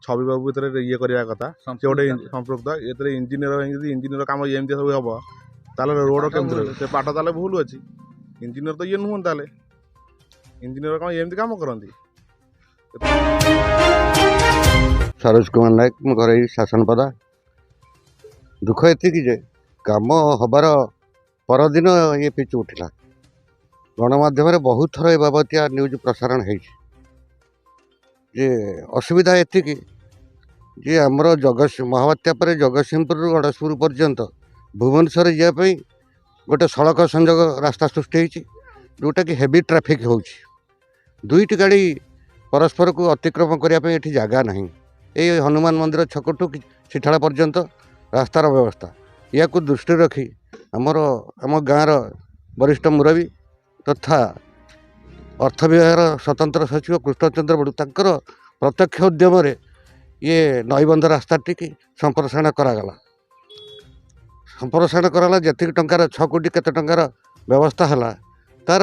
छवि बाबू भितर ये करवा कथा से गोटे संपृक्त ये इंजीनियर कम एमती सब हम ताले रोड केमती से पाठ ताले भूल अच्छी इंजीनियर तो ये नुहन ताले इंजीनियर कम एमती कम करती। सरोज कुमार नायक मो घर शासन पदा दुख एति जे काम हबार परदिन ये पिचु उठिला गणमाध्यम बहुत थर ए बाबतिया न्यूज प्रसारण है जे असुविधा एति जे आमर महाबात्या पर जगतसिंहपुर गणेशपुर पर्यंत भुवनेश्वर जावाई गोटे सड़क संजोग रास्ता सृष्टि होती जोटा कि हेवी ट्रैफिक हो दुईटी गाड़ी परस्पर को अतिक्रम करने ये जगह ना ये हनुमान मंदिर छक टू सिठाड़ा पर्यंत रास्तार व्यवस्था या दृष्टि रखी आमर आम गाँव वरिष्ठ मुरबी तथा अर्थ विभाग स्वतंत्र सचिव कृष्णचंद्र बड़ू तंकर प्रत्यक्ष उद्यम ये नईबंध रास्ता टी संप्रसारण करागला संप्रसारण कराला जी टंकार 6 कोटी केते टंकार व्यवस्था है तार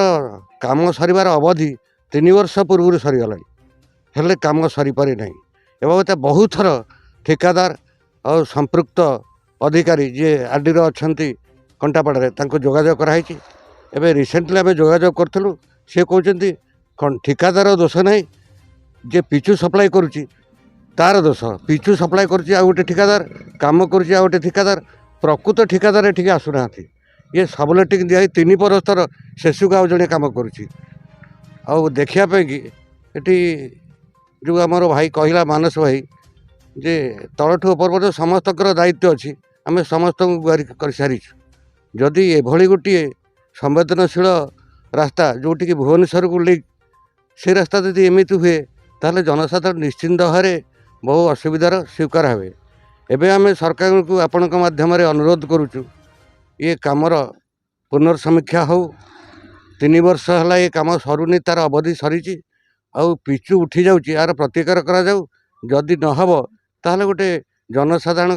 काम सरिवार अवधि 3 वर्ष पूर्व सरीगला हेले काम सरी पारि नहीं एवं बहुत थर ठिकादार और संपृक्त अधिकारी जे आरडीर अच्छा कंटापड़े जोगाजोग कराई एवं रिसेंटली आम जोगाजोग करूँ सी कहते ठिकादार दोष ना जे पिचु सप्लाई करुच्ची तार दोष पिचु सप्लाई करुच्ची आ गोटे ठिकादार काम करुच्ची आ गोटे ठिकादार प्रकृत ठिकादार एठिक आसुना ये सबलेटिंग दिखाई 3 परस्तर शेषुक आउ जड़े कम करुच्ची आ देखापी कि जो आमर भाई कहला मानस भाई जे तलठू उपर पर्यटन समस्त दायित्व अच्छी आम समस्त गुहारि कर सारी जदि एभली गोटे संवेदनशील रास्ता जोटि कि भुवनेश्वर को लिंक से रास्ता यदि एमती हुए ताहले जनसाधारण निश्चिंत भाव बहु असुविधार स्वीकार हे एवं आम सरकार को आपण माध्यम अनुरोध करुचु ये कामर पुनर्समीक्षा हो 3 वर्ष है ये कम सरुनी तार अवधि सरी आउ पिचु उठी जाऊँगी यार प्रतिकार करा जाऊ जदि न हब ताहले गोटे जनसाधारण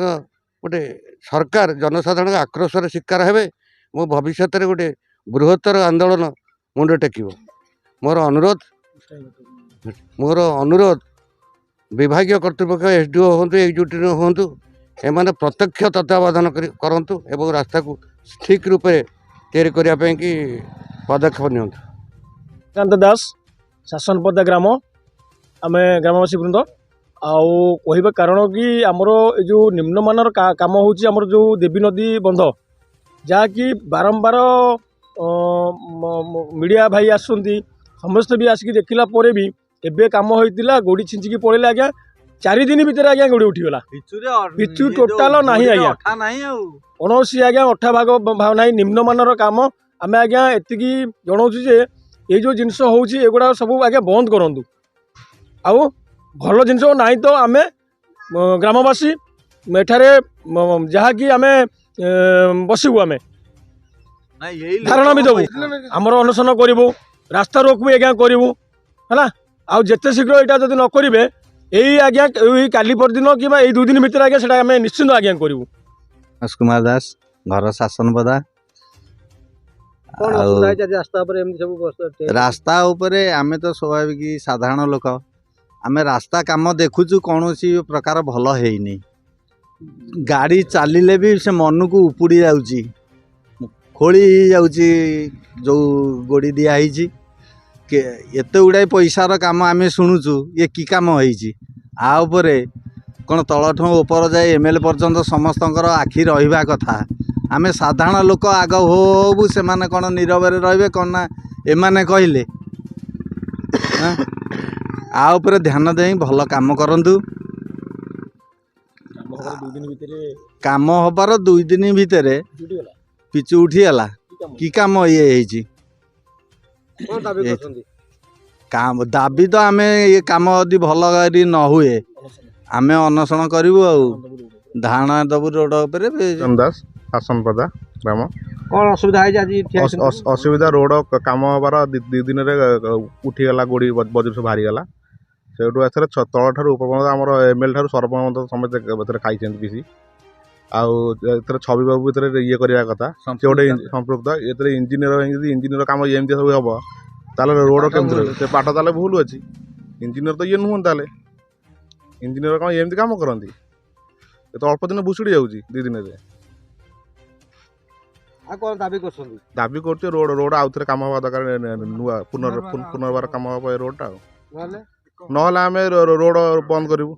गोटे सरकार जनसाधारण आक्रोशर शिकार हेबे मो भविष्य में गोटे बृहत्तर आंदोलन मुंड टेकिब मोर अनुरोध विभाग कर्तृपक्ष एसडीओ हूँ एक्जिक्यूटिव हूँ एमाने प्रत्यक्ष तत्वावधान करंतु एवं रास्ता को ठीक रूप तैयारी करने की पदक्षेप नि कांत दास शासनपदा ग्राम आम ग्रामवासी वृंद आउ कहवा कारण कि आमर जो निम्नमानर काम होमर जो देवी नदी बंध जहाँकि बारंबार मीडिया भाई आसुँच समस्त भी आसिक देखला भी एबे काम होता गोड़ी छिंचिकी पड़े आज्ञा 4 दिन भितर आज्ञा गोड़ी उठीगला पिचु टोटाल ना आज्ञा कौन आज्ञा अठा भाग ना निम्नमानर काम आम आज्ञा एति जनाऊँ जे ये जो जिनस होगुड़ा सब आज्ञा बंद करूँ आउ भल जिनस ना तो आम ग्रामवासी एठारे जहाँकि आम बसबू आम धारणा भी देवु आमर अनशन करूँ रास्ता रोक भी आज्ञा करूँ है आउ जिते शीघ्र यहाँ जब न करेंगे यही आज्ञा काली परदिन कि 2 दिन भितर आज्ञा से आम निश्चिंत आज्ञा करूँ। कुमार दास घर शासन पदा रास्ता उपरे आम तो स्वाभाविक साधारण लोक आम रास्ता काम देखुचु कौन प्रकार भल है गाड़ी चलिले भी से मन को उपुड़ी जाऊँगी खोली जाऊँगी जो गोड़ी दिखाई एत गुड़ाए पैसार काम आम शुणुचु ये कि कम होपरे कौन तलठ ऊपर जाए एमएलए पर्यंत समस्त आखि रहा कथा आम साधारण लोक आग हो से माने कौन नीरव रे कौन ना एमाने कहले आउपर ध्यान दे भल काम करंतु काम हबार 2 दिन भितर पिचु उठीगला कि काम ये काम दाबी तो आम ये कम यदि भल न हुए आम अनशन करूँ धारणा दबू रोड दास शासन पदा ग्राम कौन असुविधा असुविधा रोड काम हबार 2 दिन उठीगला गोड़ी बज्र सब बाहरीगला से तल ठार ऊपर आम एमएलए ठार सरपंच समेत खाई पीसी आउ छवि बाबू भितर ये करवा कथा से गोटे संपृक्त ये इंजीनियर कम एमती सब हम ताले रोड केमती से पाठ ताले भूल अच्छी इंजीनियर तो ये नुहन ताले ଇଞ୍ଜିନିୟର କ'ଣ ଏମିତି କାମ କରନ୍ତି? ଏ ତ ଅଳ୍ପ ଦିନ ଭୁଷୁଡ଼ି ଯାଉଛି 2 ଦିନରେ। ଆଉ କ'ଣ ଦାବି କରୁଛନ୍ତି? ଦାବି କରୁଛୁ ରୋଡ଼ ଆଉଥରେ କାମ ହେବା ଦରକାର, ନୂଆ ପୁନର୍ବାର କାମ ହେବ ଏ ରୋଡ଼ଟା ଆଉ। ନହେଲେ ନହେଲେ ଆମେ ରୋଡ଼ ବନ୍ଦ କରିବୁ।